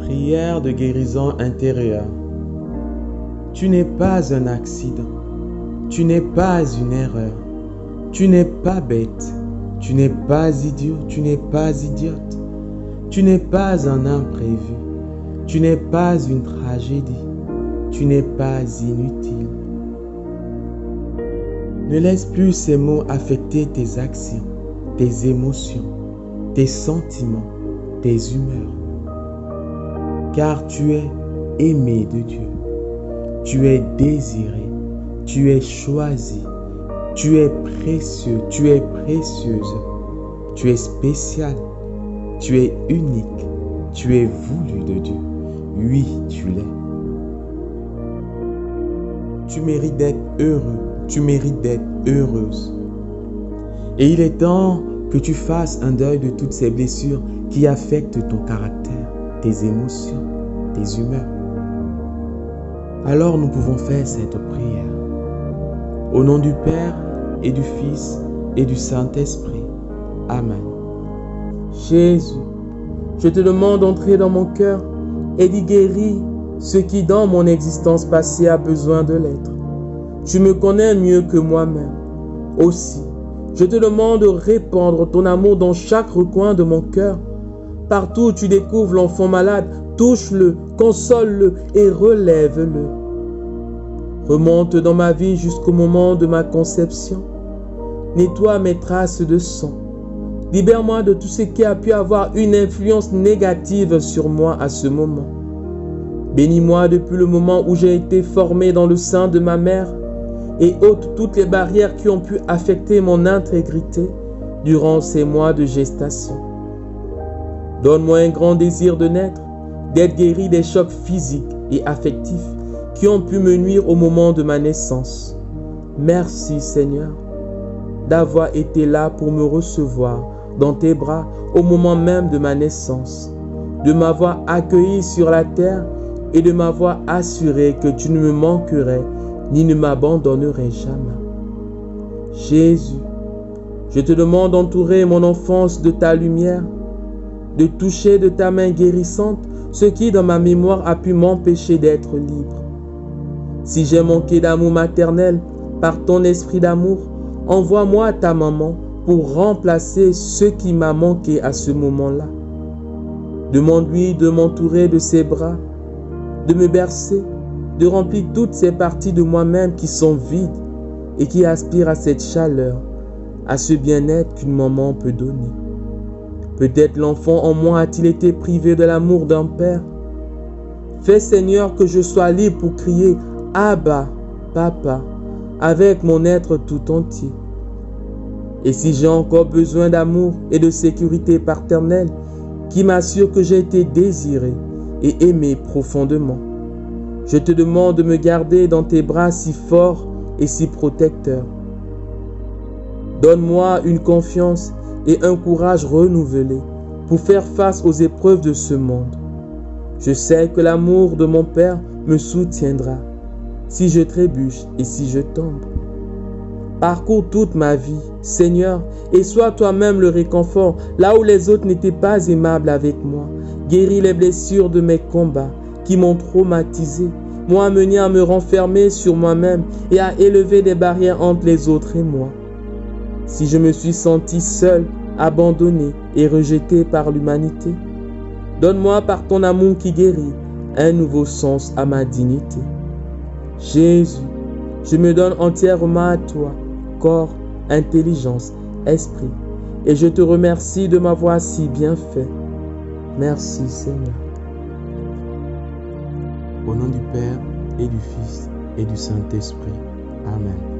Prière de guérison intérieure. Tu n'es pas un accident. Tu n'es pas une erreur. Tu n'es pas bête. Tu n'es pas idiot. Tu n'es pas idiote. Tu n'es pas un imprévu. Tu n'es pas une tragédie. Tu n'es pas inutile. Ne laisse plus ces mots affecter tes actions, tes émotions, tes sentiments, tes humeurs. Car tu es aimé de Dieu. Tu es désiré. Tu es choisi. Tu es précieux. Tu es précieuse. Tu es spécial. Tu es unique. Tu es voulu de Dieu. Oui, tu l'es. Tu mérites d'être heureux. Tu mérites d'être heureuse. Et il est temps que tu fasses un deuil de toutes ces blessures qui affectent ton caractère, tes émotions, tes humeurs. Alors nous pouvons faire cette prière. Au nom du Père et du Fils et du Saint-Esprit. Amen. Jésus, je te demande d'entrer dans mon cœur et d'y guérir ce qui dans mon existence passée a besoin de l'être. Tu me connais mieux que moi-même. Aussi, je te demande de répandre ton amour dans chaque recoin de mon cœur. Partout où tu découvres l'enfant malade, touche-le, console-le et relève-le. Remonte dans ma vie jusqu'au moment de ma conception. Nettoie mes traces de sang. Libère-moi de tout ce qui a pu avoir une influence négative sur moi à ce moment. Bénis-moi depuis le moment où j'ai été formé dans le sein de ma mère et ôte toutes les barrières qui ont pu affecter mon intégrité durant ces mois de gestation. Donne-moi un grand désir de naître, d'être guéri des chocs physiques et affectifs qui ont pu me nuire au moment de ma naissance. Merci Seigneur d'avoir été là pour me recevoir dans tes bras au moment même de ma naissance, de m'avoir accueilli sur la terre et de m'avoir assuré que tu ne me manquerais ni ne m'abandonnerais jamais. Jésus, je te demande d'entourer mon enfance de ta lumière, de toucher de ta main guérissante ce qui dans ma mémoire a pu m'empêcher d'être libre. Si j'ai manqué d'amour maternel, par ton esprit d'amour, envoie-moi ta maman pour remplacer ce qui m'a manqué à ce moment-là. Demande-lui de m'entourer de ses bras, de me bercer, de remplir toutes ces parties de moi-même qui sont vides et qui aspirent à cette chaleur, à ce bien-être qu'une maman peut donner. Peut-être l'enfant en moi a-t-il été privé de l'amour d'un père. Fais Seigneur que je sois libre pour crier « Abba, Papa » avec mon être tout entier. Et si j'ai encore besoin d'amour et de sécurité paternelle qui m'assure que j'ai été désiré et aimé profondément, je te demande de me garder dans tes bras si forts et si protecteurs. Donne-moi une confiance et un courage renouvelé pour faire face aux épreuves de ce monde. Je sais que l'amour de mon Père me soutiendra si je trébuche et si je tombe. Parcours toute ma vie, Seigneur, et sois toi-même le réconfort là où les autres n'étaient pas aimables avec moi. Guéris les blessures de mes combats qui m'ont traumatisé, m'ont amené à me renfermer sur moi-même et à élever des barrières entre les autres et moi. Si je me suis senti seul, abandonné et rejeté par l'humanité, donne-moi par ton amour qui guérit un nouveau sens à ma dignité. Jésus, je me donne entièrement à toi, corps, intelligence, esprit, et je te remercie de m'avoir si bien fait. Merci Seigneur. Au nom du Père et du Fils et du Saint-Esprit. Amen.